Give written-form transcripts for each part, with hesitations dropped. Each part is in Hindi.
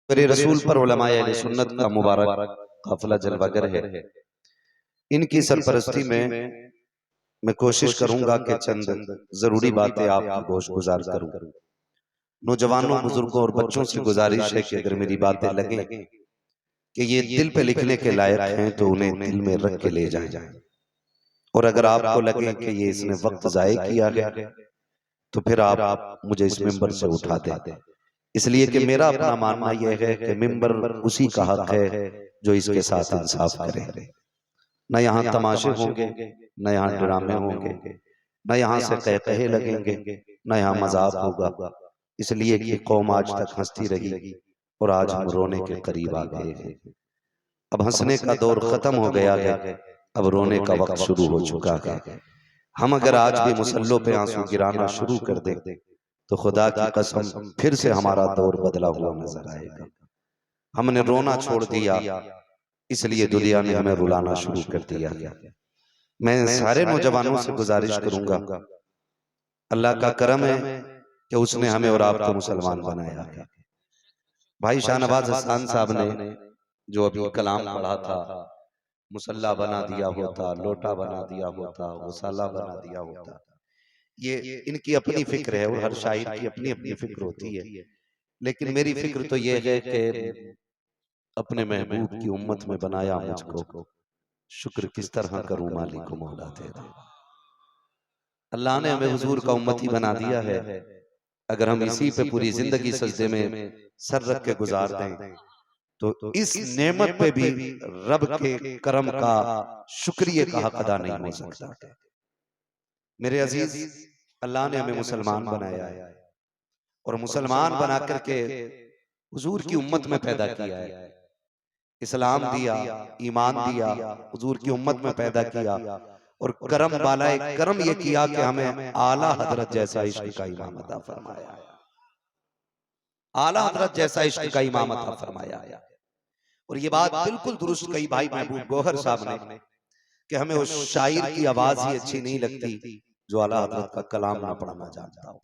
मेरे रसूल पर उलमाए अहले सुन्नत का मुबारक काफिला जलवागर है। इनकी सरपरस्ती में मैं कोशिश करूंगा कि चंद जरूरी बातें आपकी गोश गुजार करूं। नौजवानों, बुजुर्गों और बच्चों से गुजारिश है कि अगर मेरी बातें लगें कि ये दिल पे लिखने के लायक हैं तो उन्हें दिल में रख के ले जाएं, और अगर आपको लगे कि ये इसने वक्त जाये किया है तो फिर आप मुझे इस मिंबर से उठा दें। इसलिए कि मेरा अपना मानना यह है कि मिंबर उसी का हक है जो इसके साथ इंसाफ करे। न यहाँ तमाशे होंगे, न यहाँ ड्रामे होंगे, न यहाँ से कहकहे लगेंगे, न यहाँ मजाक होगा। इसलिए कि कौम आज तक हंसती रही और आज हम रोने के करीब आ गए हैं। अब हंसने का दौर खत्म हो गया है, अब रोने का वक्त शुरू हो चुका है। हम अगर आज भी मुसल्लों पे आंसू गिराना शुरू कर दें तो खुदा की कसम फिर से हमारा दौर बदला हुआ नजर आएगा। हमने रोना छोड़ दिया, इसलिए दुनिया ने हमें रुलाना शुरू कर दिया। मैं सारे नौजवानों से गुजारिश करूंगा, अल्लाह का करम है कि उसने हमें और आपको मुसलमान बनाया है। भाई शाहनवाज हसन साहब ने जो अभी कलाम पढ़ा था, मुसल्ला बना दिया होता, लोटा बना दिया होता, वसाला बना दिया होता, ये इनकी अपनी फिक्र है और हर शायर की अपनी अपनी फिक्र होती है। लेकिन मेरी फिक्र तो ये है कि अपने महबूब की उम्मत में बनाया मुझको, शुक्र किस तरह करूं मालिक मौला तेरा। अल्लाह ने हमें हुजूर का उम्मती बना दिया है। अगर हम इसी पे पूरी जिंदगी सजदे में सर रख के गुजार दें तो इस नेमत पे भी रब के करम का शुक्रिया का हक अदा नहीं हो सकता। मेरे अजीज, अल्लाह ने हमें मुसलमान बनाया है और मुसलमान बना करके हुजूर की उम्मत में पैदा किया है। इस्लाम दिया, ईमान दिया, हुजूर की उम्मत में पैदा किया और करम वाला एक करम ये किया कि हमें आला हजरत जैसा इश्क का इमाम अता फरमाया। आला हजरत जैसा इश्क का इमाम अता फरमाया। और ये बात बिल्कुल दुरुस्त कही भाई महबूब गौहर साहब ने कि हमें उस शायर की आवाज ही अच्छी नहीं लगती जो आला हजरत का कलाम ना पढ़ना जानता हो।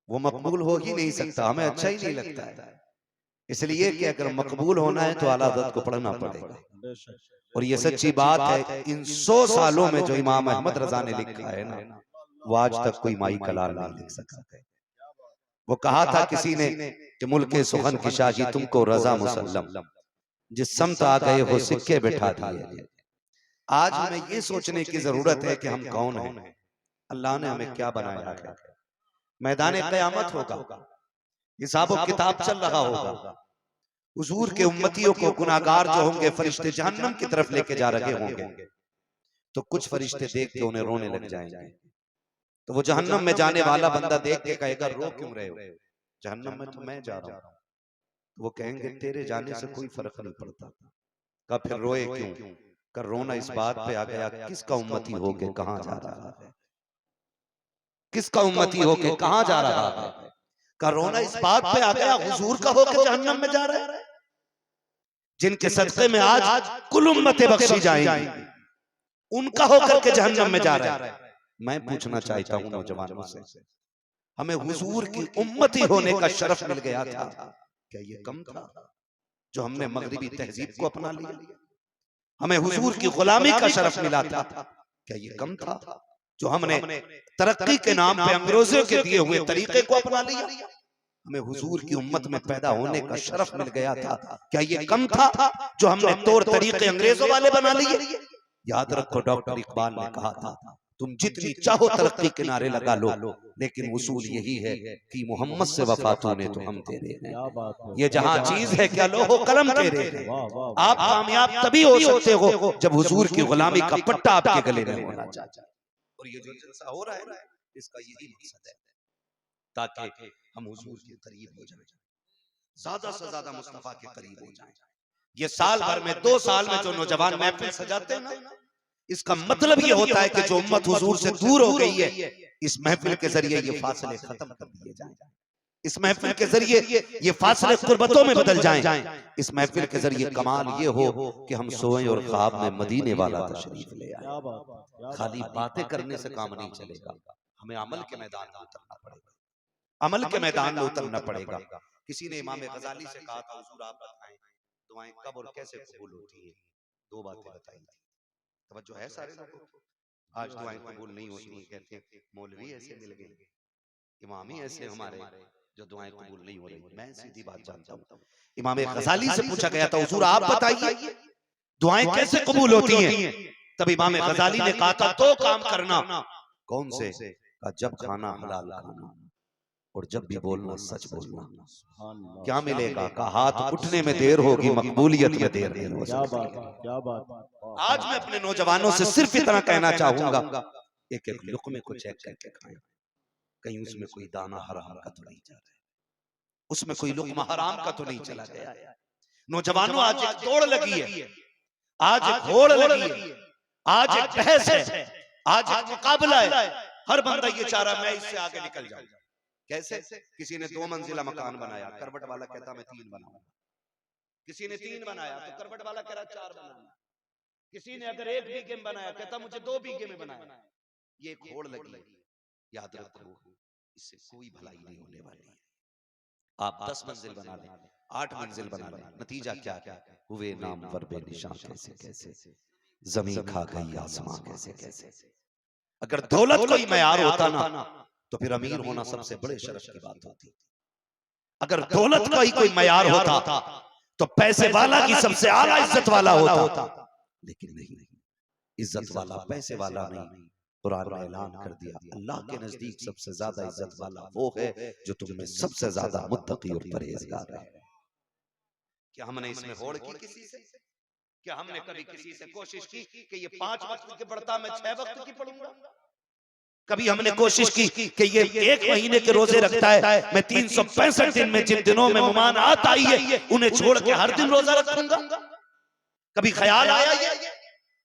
वो मकबूल हो ही नहीं सकता, हमें अच्छा ही नहीं लगता है। इसलिए कि अगर मकबूल होना है तो आला हज़रत को पढ़ना पड़ेगा। और ये सच्ची बात है, इन 100 सालों में जो इमाम अहमद रजा ने लिखा है ना, वो आज तक कोई माई कलाल नहीं लिख सका है। वो कहा था किसी ने कि मुल्के सुखन की शाही तुमको रजा मुसल्लम, जिस समत आ गए हो सिक्के बैठा दिए। आज हमें ये सोचने की जरूरत है कि हम कौन हैं, अल्लाह ने हमें क्या बनाया है। मैदान क़यामत होगा, हिसाब और किताब चल रहा होगा। हुजूर के उम्मतियों को गुनाहगार जो होंगे फरिश्ते जहन्नम की तरफ लेके जा रहे होंगे, तो कुछ फरिश्ते देख के उन्हें रोने लग जाएंगे। तो वो जहन्नम में जाने वाला बंदा देख के कहेगा रो क्यों रहे हो, जहन्नम में तो मैं जा रहा हूं। तो वो कहेंगे तेरे जाने से कोई फर्क नहीं पड़ता। का फिर रोए क्यों? कर रोना इस बात पे आ गया किसका उम्मती होके कहां जा रहा है, किसका उम्मती होके कहां जा रहा है। का रोना इस बात पे आ गया हुजूर का होके जहन्नम में जा रहा है, जिनके सदक़े में आज कुल उम्मतें बख्शी जाएंगी, उनका होकर के जहन्नम में जा रहा है। मैं पूछना चाहता हूं नौजवानों से, हमें हुजूर की उम्मती होने का शरफ मिल गया था, क्या ये कम था जो हमने मगरिबी तहजीब को अपना लिया? हमें हुजूर की गुलामी का शरफ मिला था, क्या ये कम था जो हमने तरक्की के नाम पे अंग्रेजों के दिए हुए तरीके को अपना लिया? हमें हुजूर की उम्मत में पैदा होने का शरफ मिल गया था, क्या ये कम था जो हमने तौर तरीके अंग्रेजों वाले बना लिए? याद रखो, डॉक्टर इकबाल ने कहा था तुम जितनी चाहो तरक्की के नारे लगा लो, लेकिन उसूल यही है कि मोहम्मद से वफा तूने तो हम तेरे हैं। ये जहां चीज है क्या लोहो कलम तेरे हैं। आप कामयाब तभी हो सकते हो जब हुजूर की गुलामी का पट्टा आपके गले में होना चाहिए। और ये जो जलसा हो रहा है इसका यही मकसद है, ताकि हम हुजूर के करीब हो जाएं, ज्यादा से ज्यादा मुस्तफा के करीब हो जाएं। ये साल भर में 2 साल में जो नौजवान महफिल सजाते हैं ना, इसका मतलब ये होता है कि जो उम्मत हुजूर से दूर हो गई है, इस महफिल के जरिए ये फासले खत्म कर दिए जाएं। इस महफिल के जरिए ये फासले कुर्बतों में बदल जाएं। इस महफिल के जरिए कमाल ये हो कि हम सोएं और ख्वाब में मदीने वाला तशरीफ ले आए। खाली बातें करने से काम नहीं चलेगा, हमें अमल के मैदान में उतरना पड़ेगा, अमल के मैदान में उतरना पड़ेगा। किसी ने इमाम गजाली से कहा था, हुजूर आप बताएं दुआएं कब और कैसे कबूल होती हैं। दो बातें बताई थी। तवज्जो है सारे लोगों को? आज दुआएं कबूल नहीं होती हैं, कहते हैं मौलवी ऐसे मिल गए, इमाम ही ऐसे हमारे जो दुआएं कबूल नहीं हो रही। मैं सीधी बात जानता हूँ। इमाम गजाली से पूछा गया था, हुजूर आप बताइए दुआएं कैसे कबूल होती हैं? तब इमाम गजाली ने कहा था, दो काम करना। कौन से? जब खाना हलाल खाना और जब भी बोलना सच बोलना। क्या मिलेगा? का हाथ उठने में देर होगी, मकबूलियत में देर नहीं हो सकती। क्या बात। आज मैं अपने नौजवानों से सिर्फ इतना कहना चाहूंगा, एक एक लुक़मे को चेक करके खाएं, कहीं उसमें कोई दाना हराम का तो नहीं जा रहा है, उसमें कोई लुक़मा हराम का तो नहीं चला गया है। नौजवानों आज एक दौड़ लगी है, आज एक होड़ लगी है, आज एक बहस है, आज एक मुकाबला है। हर बंदा ये चाह रहा मैं इससे आगे निकल जाऊं। कैसे? किसी ने 2 मंजिला मकान बनाया, करवट वाला कहता मैं 3 बनाऊंगा। किसी ने 3 बनाया तो करवट वाला कह रहा 4 बनाऊंगा। किसी ने अगर 1 बीघे में बनाया कहता मुझे 2 बीघे में बनाया। ये एक होड़ लगी है। याद रखो, इससे कोई भलाई नहीं होने वाली है। आप 10 मंजिल बना लें, 8 मंजिल बना लें, नतीजा क्या है? हुए नामवर बेनिशान कैसे कैसे, जमीन खा गई आसमां कैसे कैसे। अगर दौलत कोई मयार होता ना तो फिर अमीर होना सबसे बड़े शर्फ की बात होती। अगर दौलत का ही कोई मयार होता तो पैसे वाला की सबसे आला इज्जत वाला होता, लेकिन नहीं, इज्जत वाला पैसे वाला नहीं। कुरान ने ऐलान कर दिया, अल्लाह के नजदीक सबसे ज्यादा इज्जत वाला वो है जो तुम में सबसे ज्यादा मुत्तकी और परहेजगार है। क्या हमने इसमें होड़ की किसी से? क्या हमने कभी किसी से कोशिश की कि ये 5 वक्त की पढ़ता मैं 6 वक्त की पढ़ूंगा? कभी हमने कोशिश की कि ये 1 महीने के रोजे रखता है, मैं 365 दिन में जिन दिनों में मुमानात आई है उन्हें छोड़ के हर दिन रोजा रखूंगा? कभी ख्याल आया? ये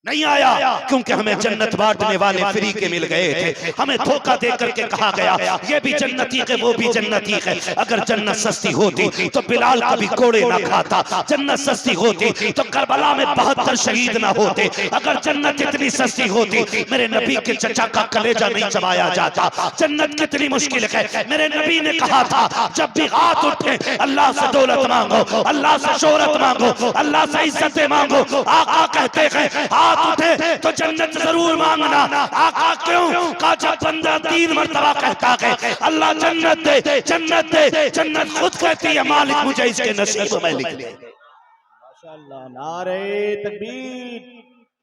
नहीं आया, क्योंकि हमें जन्नत बांटने वाले फ्री के मिल गए थे। हमें धोखा दे करके कहा गया ये भी जन्नती है वो भी जन्नती है। अगर जन्नत सस्ती होती तो बिलाल कभी कोड़े ना खाता, जन्नत सस्ती होती तो करबला में 72 शहीद ना होते। अगर जन्नत इतनी सस्ती होती मेरे नबी के चचा का कलेजा नहीं चबाया जाता। जन्नत कितनी मुश्किल है। मेरे नबी ने कहा था जब भी हाथ उठे अल्लाह से दौलत मांगो, अल्लाह से शोहरत मांगो, अल्लाह से इज्जतें मांगो। आका कहते हैं हाथ उठे तो जन्नत जरूर मांगना। आका क्यों? का जब बंदा 3 मरतबा कहता है अल्लाह जन्नत दे, जन्नत दे, जन्नत खुद कहती है मालिक मुझे इसके नसीब में लिख दे। माशाअल्लाह, नारे तकबीर,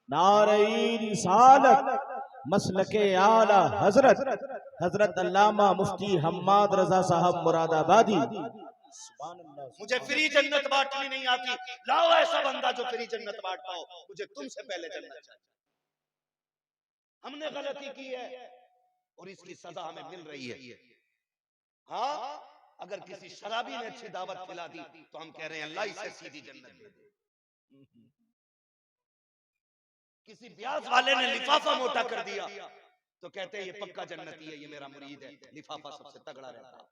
नारे रिसालत, मसलके आला हजरत हजरत अल्लामा मुफ्ती हम्माद रजा साहब मुरादाबादी। मुझे फ्री जन्नत बांटनी नहीं आती, लाओ ऐसा बंदा जो फ्री जन्नत बांट पाओ। मुझे तुमसे पहले जन्नत चाहिए। हमने गलती की है और इसकी सजा हमें मिल रही है। हाँ, अगर किसी शराबी ने अच्छी दावत खिला दी तो हम कह रहे हैं अल्लाह इसे सीधी जन्नत दे दे। किसी ब्याज वाले ने लिफाफा मोटा कर दिया तो कहते हैं ये पक्का जन्नती है, ये मेरा मुरीद है, लिफाफा सबसे तगड़ा रहता है।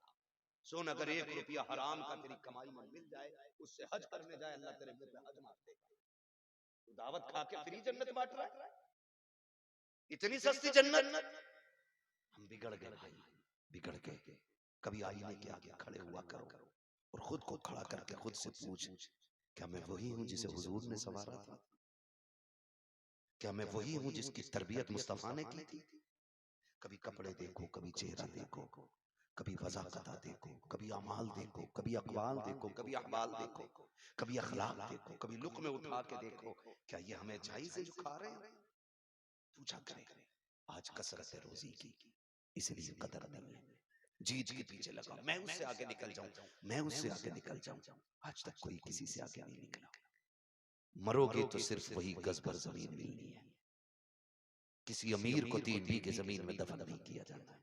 सुन, अगर 1 रुपया हराम का तेरी कमाई में मिल जाए, उससे हज करने जाए, अल्लाह तेरे मुंह पे हज मार देगा। तू दावत खा के फ्री जन्नत बांट रहा है? इतनी सस्ती जन्नत। हम बिगड़ गए भाई, बिगड़ गए। कभी आईने के आगे खड़े हुआ करो और खुद को खड़ा करके खुद से पूछ, क्या मैं वही हूं जिसे हुजूर ने संवारा था? क्या मैं वही हूं जिसकी तरबियत मुस्तफा ने की थी? कभी कपड़े देखो, कभी चेहरा देखो, कभी वज़ाक़त देखो, कभी अमाल देखो, कभी अक़वाल देखो, कभी अहवाल देखो, कभी अखलाक देखो, कभी लुक़मे उठा के देखो, क्या ये हमें जायज़ है जो खा रहे हैं? पूछा करें। आज कसरत है रोजी की, इसलिए कदर नहीं है। जीत के पीछे लगा, मैं उससे आगे निकल जाऊं, मैं उससे आगे निकल जाऊं। आज तक कोई किसी से आगे नहीं निकला। मरोगे तो सिर्फ वही गज भर जमीन मिलनी है। किसी अमीर को 3 बीघे जमीन में दफन नहीं किया जाता।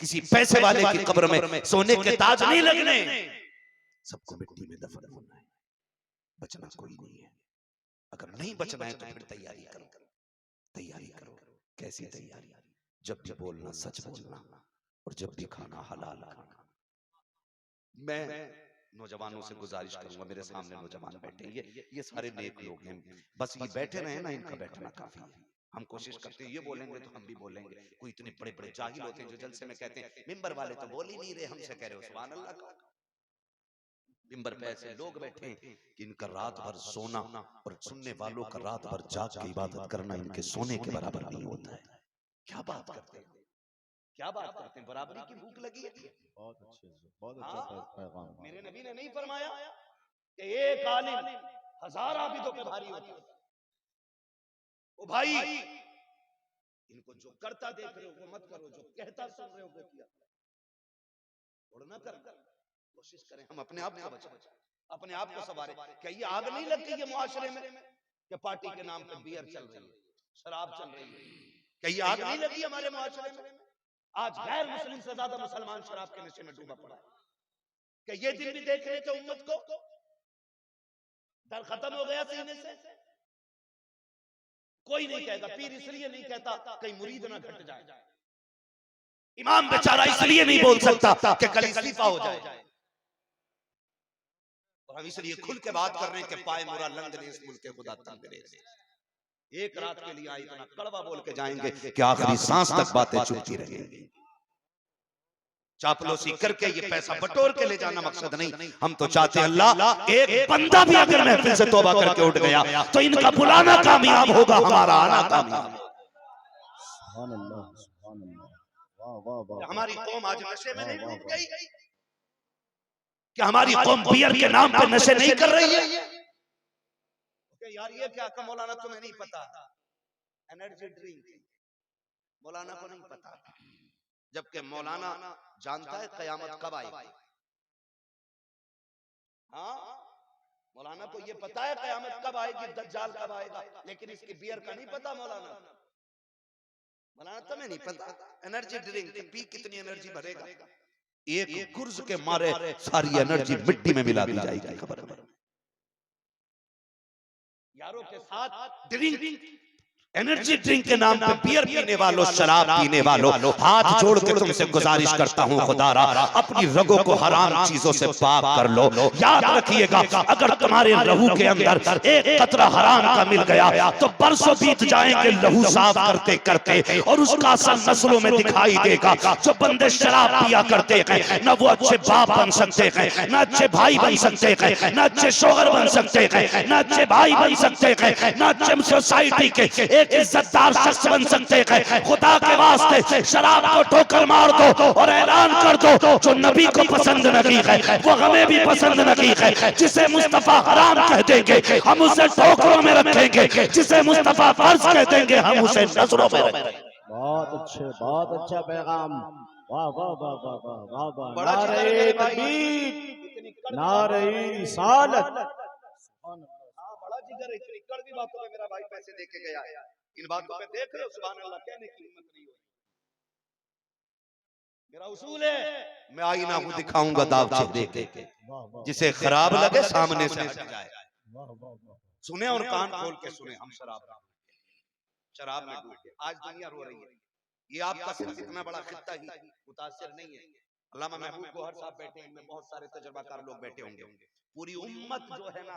किसी पैसे वाले की कब्र में सोने के ताज नहीं लगने। सबको मिट्टी में दफन होना है। बचना कोई नहीं है। अगर नहीं बचना है तो फिर तैयारी करो, तैयारी करो। कैसी तैयारी? जब भी बोलना सच बोलना और जब भी खाना हलाल खाना। मैं नौजवानों से गुजारिश करूंगा, मेरे सामने नौजवान बैठे हैं, ये सारे नेक लोग हैं, बस ये बैठे रहे ना, इनका बैठना काफी है। हम कोशिश करते हैं ये बोलेंगे तो हम भी बोलेंगे। कोई इतने बड़े बड़े जाहिल होते हैं जो जलसे में कहते हैं मिंबर वाले तो बोल ही नहीं रहे, हमसे कह रहे हो सुभान अल्लाह का। मिंबर पे ऐसे लोग बैठे कि इनका रात भर सोना और सुनने वालों का रात भर जाग के इबादत करना इनके सोने के बराबर नहीं होता है। क्या बात करते हैं, क्या बात करते हैं, बराबरी की भूख लगी है। बहुत अच्छे, बहुत अच्छा पैगाम। मेरे नबी ने नहीं फरमाया कि एक आलिम 1000 आबिदों पे भारी होता है। ओ भाई, इनको जो करता देख रहे हो वो मत करो, जो कहता सुन रहे हो वो किया और ना कर। कोशिश करें हम अपने आप को बचाएं, अपने आप को संवारें। क्या ये आग नहीं लग गई है मुआशरे में कि पार्टी के नाम पे बियर चल रही है, शराब चल रही है? क्या ये आग नहीं लगी हमारे मुआशरे में? आज गैर मुस्लिम से ज्यादा मुसलमान शराब के नशे में डूबा पड़ा है। क्या ये दिन भी देख रहे थे उम्मत को डर खत्म हो गया सीने से? कोई नहीं कहेगा, पीर इसलिए नहीं कहता कहीं मुरीद ना घट जाए, इमाम बेचारा इसलिए नहीं बोल सकता कि कल इस्तीफा हो जाए। और हम इसलिए खुल के बात कर रहे हैं कि पाए मुरा लंग ने इस मुल्क के खुदा तंग ने। एक रात के लिए आए इतना कड़वा बोल के जाएंगे कि आखिरी सांस तक बातें चुपती रहेंगी। चापलूसी करके ये पैसा बटोर के ले जाना मकसद नहीं। हम तो चाहते हैं अल्लाह एक बंदा भी अगर महफिल से तौबा करके उठ गया तो इनका बुलाना कामयाब होगा, हमारा आना कामयाब। सुभान अल्लाह, सुभान अल्लाह। वाह वाह वाह। हमारी कौम आज नशे में नहीं डूब गई? क्या हमारी कौम बियर के नाम पर नशे नहीं कर रही है? यार ये क्या का मौलाना तुम्हें नहीं पता, एनर्जी ड्रिंक मौलाना को नहीं पता, जबकि मौलाना जानता है कयामत कब आएगी। हाँ, मौलाना को ये पता है कयामत कब आएगी, दज्जाल कब आएगा, लेकिन इसकी बियर का नहीं पता मौलाना। मौलाना तुम्हें नहीं पता, एनर्जी ड्रिंक पी कितनी एनर्जी भरेगा, एक गुर्ज के मारे सारी एनर्जी मिट्टी में मिला दी जाएगी खबर में। यारों के साथ ड्रिंक, एनर्जी ड्रिंक के नाम पे बियर पीने वालों, शराब पीने वालों, हाथ जोड़ के तुमसे गुजारिश करता हूँ खुदारा अपनी रगों को हराम चीजों से पाक कर लो। याद रखिएगा अगर तुम्हारे लहू के अंदर एक कतरा हराम का मिल गया तो बरसों बीत जाएंगे लहू साफ करते करते, और उसका असर नस्लों में दिखाई देगा। जो बंदे शराब पिया करते हैं न वो अच्छे बाप बन सकते हैं, न अच्छे भाई बन सकते हैं, न अच्छे शोहर बन सकते हैं, न अच्छे भाई बन सकते हैं, न अच्छे सोसाइटी के एक इज्जतदार शख्स बन सकते हैं। खुदा के वास्ते शराब को ठोकर मार दो और ऐलान कर दो जो नबी को पसंद नहीं है वो हमें भी पसंद नहीं है। जिसे मुस्तफा हराम कह देंगे हम उसे ठोकरों में रखेंगे, जिसे मुस्तफा फर्ज कह देंगे हम उसे नजरों में रखेंगे। बहुत अच्छा पैगाम। वाह वाह वाह वाह वाह वाह वाह। बड़ा नारे तकबीर, नारे रिसालत। बड़ा जिगर, इतनी कड़वी बातों में मेरा भाई पैसे दे के गया है, इन बातों पे देख रहे हो सुभान अल्लाह कहने की हिम्मत नहीं हो। मेरा उसूल है मैं आईना हूं दिखाऊंगा दाव चेहरे के, जिसे खराब लगे सामने से हट जाए। सुने और कान खोल के सुने, हम शराब में डूब गए, आज दुनिया रो रही है। ये आपका सिर्फ इतना बड़ा खित्ता ही मुतासिर नहीं है, अल्लामा महबूब गोहर साहब बैठे हैं, इनमें बहुत सारे तजुर्बाकार लोग बैठे होंगे। पूरी उम्मत जो है ना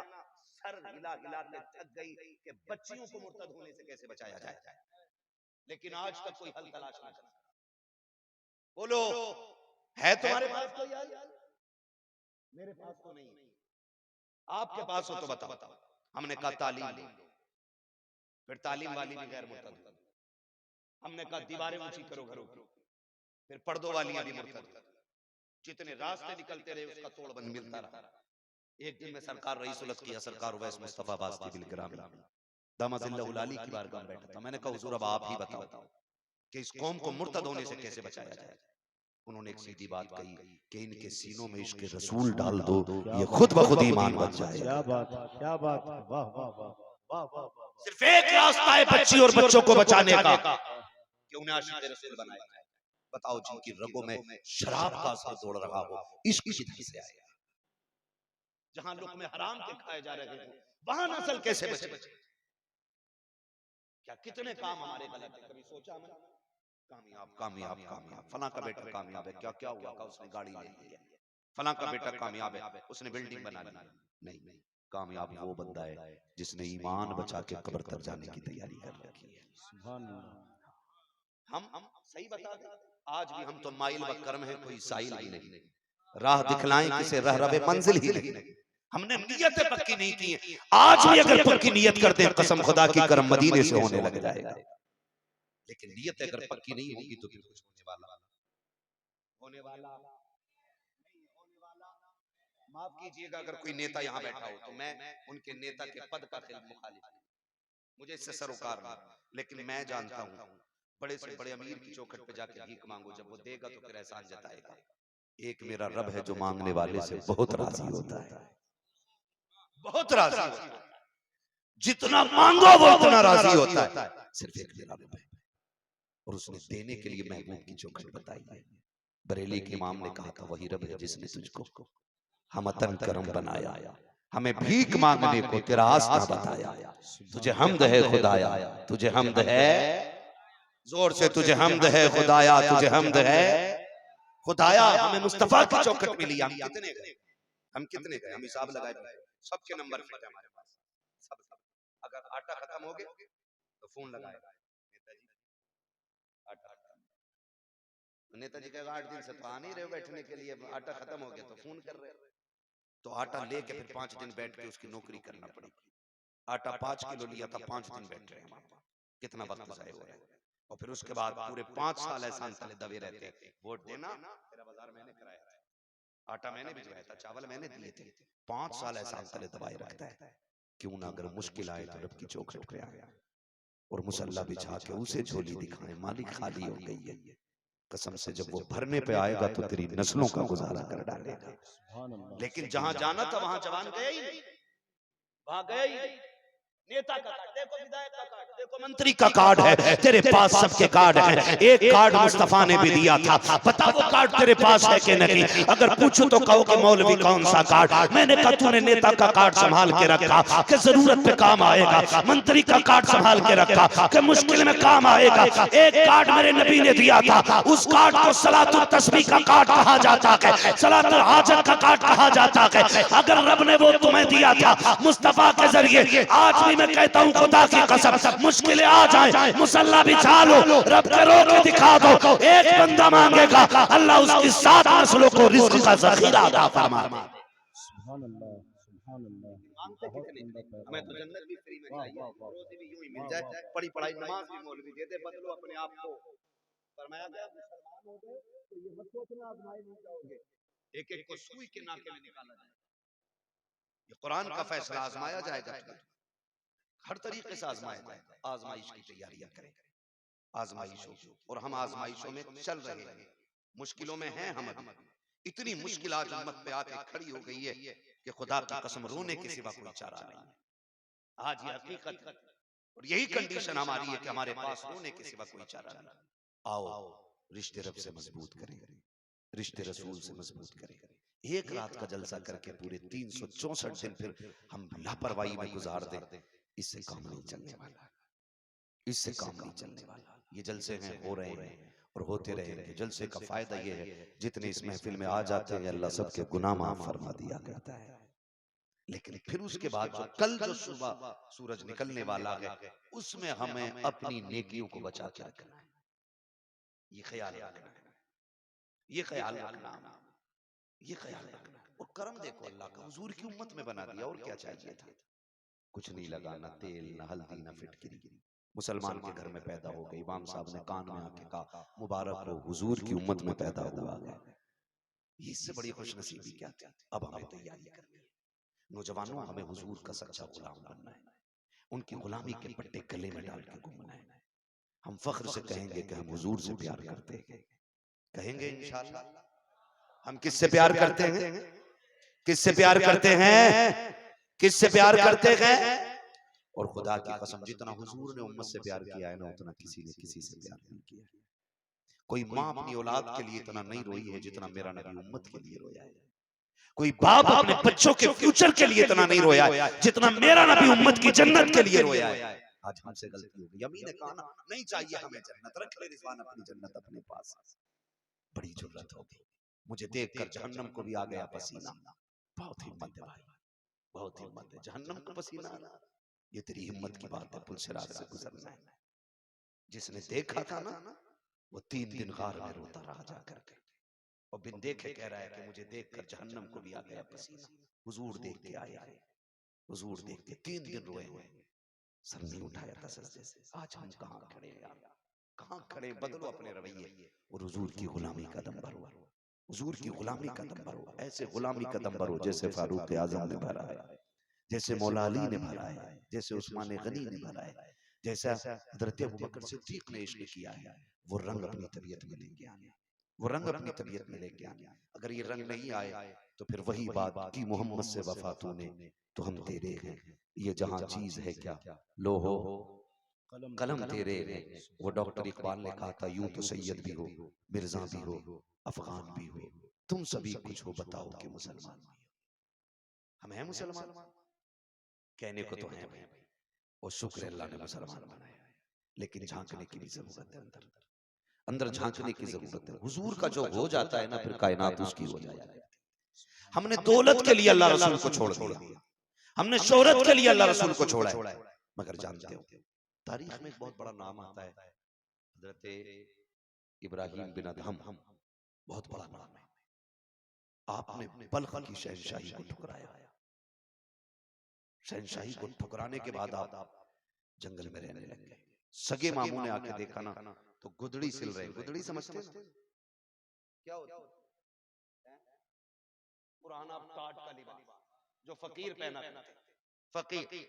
सर हिला हिला के थक गई कि बच्चियों को मुर्तद होने से कैसे बचाया जाए, लेकिन आज तक कोई हल तलाश ना कर। बोलो है तुम्हारे पास कोई हल? मेरे पास तो नहीं, आपके पास हो तो बताओ। हमने कहा तालीम दो, फिर तालीम वाली भी गैर मुर्तद। हमने कहा दीवारें ऊंची करो घरों की, फिर पर्दों वालियां भी मुर्तद। जितने रास्ते निकलते रहे उसका तोड़ बंद मिलता रहा। एक दिन में सरकार रईसुल असकिया सरकार उवैस मुस्तफा बास्ती बिलकिराम दामजिल्लहुल आली की बारगाह में बैठा था। मैंने कहा हुजूर अब आप ही बताओ कि इस कौम को मुर्तद होने से कैसे बचाया जाए। उन्होंने एक सीधी बात कही कि इनके सीनों में इश्क रसूल डाल दो, ये खुद ब खुद ईमान बच जाए। क्या बात, क्या बात। वाह वाह वाह वाह वाह। सिर्फ एक रास्ता है बच्ची और बच्चों को बचाने का कि उन्हें आशिक रसूल बनाया जाए। बताओ जिनकी रगों में शराब का असर दौड़ रहा हो, इश्क किधर से आएगा? जहां लोग में हराम के खाए जा रहे हैं वहां नस्ल कैसे बचे? क्या कितने काम हमारे गलत है, कभी सोचा हमने? कामयाब कामयाब कामयाब, फलां का बेटा कामयाब है, क्या क्या हुआ का उसने गाड़ी ले ली है, फलां का बेटा कामयाब है उसने बिल्डिंग बना ली। नहीं, कामयाब वो बंदा है जिसने ईमान बचा के कब्र तक जाने की तैयारी कर रखी है। सुभान अल्लाह। हम सही बता दें, आज भी हम तो माइल व कर्म है, कोई साइल भी नहीं। राह दिखलाएं किसे रह रवे मंजिल ही नहीं। हमने नियतें पक्की नहीं की हैं। आज भी अगर पक्की नियत करते हैं कसम खुदा की करम मदीने से होने लग जाएगा। लेकिन नियत अगर पक्की नहीं होगी तो फिर कुछ होने वाला नहीं, होने वाला। माफ कीजिएगा अगर कोई नेता यहाँ बैठा हो तो मैं उनके नेता के पद का खिलाफ मुखालिफ हूं, मुझे इससे सरोकार नहीं, लेकिन मैं जानता हूं बड़े से बड़े अमीर की चौखट पे जाके भीख मांगो, जब वो देगा तो फिर एहसान जताएगा। एक मेरा रब है जो मांगने वाले से बहुत राजी होता है, बहुत राजी होता है। जितना मांगो वो उतना राजी होता है। सिर्फ एक मेरा रब है और उसने देने के लिए महबूब की चौखट बताई है। बरेली के इमाम ने कहा था वही रब है जिसने तुझको हमतन करम बनाया, हमें भीख मांगने को तेरा आस्था बताया। तुझे हमद है खुदाया, तुझे हमद है, जोर से तुझे हमद है खुदाया, तुझे हमद है खुदाया। हमें मुस्तफा की चौखट मिली। हम कितने गए, हम कितने गए, हम हिसाब लगाए, सबके नंबर फिट है हमारे पास। सब अगर आटा खत्म हो गया तो फोन लगाए नेताजी, आटा, नेताजी कहेगा 8 दिन से तो आ नहीं रहे बैठने के लिए, आटा खत्म हो गया तो फोन कर रहे, तो आटा लेके फिर 5 दिन बैठ के उसकी नौकरी करना पड़ेगी। आटा 5 किलो लिया था, 5 दिन बैठ रहे हैं वहां पर, कितना वक्त जाया हो रहा है। और फिर उसके बाद पूरे 5 साल एहसान तले दबे रहते, वोट देना तेरा बाजार मैंने कराया था, आटा मैंने भिजवाया था, चावल मैंने दिए थे। 5 साल एहसान तले दबाए रखता है। क्यों ना अगर मुश्किल आए तो रब की चौखट पे आए और मुसल्ला बिछा के उसे झोली दिखाए, मालिक खाली हो गई है। कसम से जब वो भरने पे आएगा तो तेरी नस्लों का गुजारा कर डालेगा। लेकिन जहां जाना था वहां जवान गया ही नहीं, वहां गया ही नहीं। नेता का कार्ड देखो, विधायक का कार्ड देखो, मंत्री का कार्ड है, तेरे पास सबके कार्ड है। एक कार्ड मुस्तफा ने भी दिया था, बता वो कार्ड तेरे पास है कि नहीं। अगर पूछो तो कहो कि मौलवी कौन सा कार्ड। मैंने कहा तूने नेता का कार्ड संभाल के रखा कि जरूरत पे काम आएगा, मंत्री का कार्ड संभाल के रखा कि मुश्किल में काम आएगा। एक कार्ड मेरे नबी ने दिया था, उस कार्ड को सलातुत तस्बीह का कार्ड कहा जाता है, सलातुल हाजत का कार्ड कहा जाता है। अगर रब ने वो तुम्हें दिया था मुस्तफा के जरिए, आज मैं कहता हूं खुदा की कसम, मुश्किलें आ जाए मुसल्ला बिछा लो, रब के रो के दिखा दो। एक बंदा मांगेगा अल्लाह उसकी 7 नस्लों को रिज़्क का ज़ख़ीरा अता फरमा दे। सुभान अल्लाह, सुभान अल्लाह। मांगते बहुत कितने, सुंदर हमें तो पैगाम। जन्नत भी फ्री में वाह चाहिए, वाह वाह रोज़ी भी यूं ही मिल वाह जाए, वाह। पढ़ी पढ़ाई नमाज भी मौलवी दे दे, बदलो अपने आप को। फरमाया गया मुसलमान हो गए तो ये मत सोचना आजमाए नहीं जाओगे, एक एक को सुई के नाके में निकाला जाएगा। ये कुरान का फैसला, आजमाया जाएगा, हर तरीके से आजमाया जाएगा। आजमाइश की तैयारियां करें, आजमाइश होगी और हम आजमाइशों में चल रहे हैं, मुश्किलों में हैं हम अभी। इतनी मुश्किल आज उम्मत पे आके खड़ी हो गई है कि खुदा की कसम रोने के सिवा कोई चारा नहीं है। आज ये हकीकत है और यही कंडीशन हमारी है कि हमारे पास रोने के सिवा कोई चारा नहीं। आओ रिश्ते रब से मजबूत करें, रिश्ते रसूल से मजबूत करें। एक रात का जलसा करके पूरे 364 दिन फिर हम लापरवाही में गुजार दें, इससे काम नहीं चलने वाला, इससे काम नहीं चलने वाला। ये जलसे हैं, हो रहे हैं और होते रहेंगे। जलसे का फायदा ये है जितने इस महफिल में आ जाते हैं अल्लाह सबके गुनाह माफ फरमा दिया करता है। लेकिन फिर उसके बाद जो कल जो सुबह सूरज निकलने वाला है उसमें हमें अपनी नेकियों को बचा के रखना है। ये ख्याल रखना है, ये ख्याल रखना है, ये ख्याल रखना है। और कर्म देखो अल्लाह का, हुजूर की उम्मत में बना दिया, और क्या चाहिए था। कुछ नहीं लगा, ना तेल ना हल्दी ना फिटकिरी, मुसलमान के घर में पैदा हो गई। इमाम साहब ने कान में आके कहा मुबारक हो, हुजूर की उम्मत में पैदा हुआ है। इससे बड़ी खुशनसीबी क्या थी। अब हमें तैयारी करनी है। नौजवानों, हमें हुजूर का सच्चा गुलाम बनना है, उनकी गुलामी के पट्टे गले में डाल के घूमना है। हम फख्र से कहेंगे कि हम हुजूर से प्यार करते हैं, कहेंगे इंशाअल्लाह। हम किससे प्यार करते हैं, किससे प्यार करते हैं, किससे प्यार करते हैं। और खुदा की कसम जितना हुजूर ने उम्मत से प्यार किया है ना, उतना किसी ने किसी से प्यार नहीं किया। कोई माँ अपनी औलाद के लिए इतना नहीं रोई है जितना मेरा नबी उम्मत के लिए रोया है। कोई बाप अपने बच्चों के फ्यूचर के लिए इतना नहीं रोया है जितना मेरा नबी उम्मत की जन्नत के लिए रोया है। आज हमसे गलती हो गई। अमीन ने कहा ना, नहीं चाहिए हमें जन्नत, रख ले रिजवान अपनी जन्नत अपने पास। बड़ी जरूरत होगी। मुझे देखकर जहन्नम को भी आ गया पसीना। बहुत हिम्मत है भाई, बहुत हिम्मत है। जहन्नम को पसीना आ रहा, ये तेरी हिम्मत की बात है। पुलसिरात से गुजरना है। जिसने देखा था ना वो 3 दिन गार में रोता रहा जाकर के। और बिन देखे कह रहा है कि मुझे देखकर जहन्नम को भी आ गया पसीना। हुजूर देख के आए, हुजूर देख के 3 दिन रोए हुए, सर नहीं उठाया था सजदे से। आज हम कहाँ खड़े हैं यार, कहाँ खड़े, बदलो अपने रवैये। और हुजूर की गुलामी का दम भरो, हुजूर की गुलामी का दम भरो, ऐसे गुलामी का दम भरो जैसे फारूक आजम ने भरा है, जैसे मौला अली ने भरा है, जैसे उस्मान गनी ने भरा है, जैसा हजरत अबू बकर सिद्दीक ने इश्क किया है। वो रंग अपनी तबीयत में लेके आने, वो रंग अपनी तबीयत में लेके आने। अगर ये रंग नहीं आए तो फिर वही बात की मोहम्मद से वफा तूने तो हम तेरे हैं, ये जहां चीज है क्या लो हो कलम तेरे हैं। वो डॉक्टर इकबाल ने कहा था, यूं तो सैयद भी हो, मिर्जा भी हो, अफगान भी हो, तुम सभी कुछ हो, बताओ कि मुसलमान भी हो। हम हैं मुसलमान, कहने को तो हैं भाई, और शुक्र अल्लाह ने मुसलमान बनाया है, लेकिन झांकने की भी जरूरत है, अंदर अंदर झांकने की जरूरत है। हुजूर का जो हो जाता है ना, फिर कायनात उसकी हो जाती है। हमने दौलत के लिए अल्लाह रसूल को छोड़ दिया, हमने शोहरत के लिए अल्लाह रसूल को छोड़ा है। मगर जानते हो तारीख में एक बहुत बड़ा नाम आता है, हजरत इब्राहिम बिन अदहम, बहुत बड़ा नाम है। आपने बल्ख की शहनशाही को ठुकराया, शहनशाही को ठुकराने के बाद आप जंगल में रहने लग गए। सगे मामू ने आके देखा ना तो गुदड़ी सिल रहे। गुदड़ी समझते हैं क्या होता है? पुराना टाट का लिबास जो फकीर पहना करते, फकीर,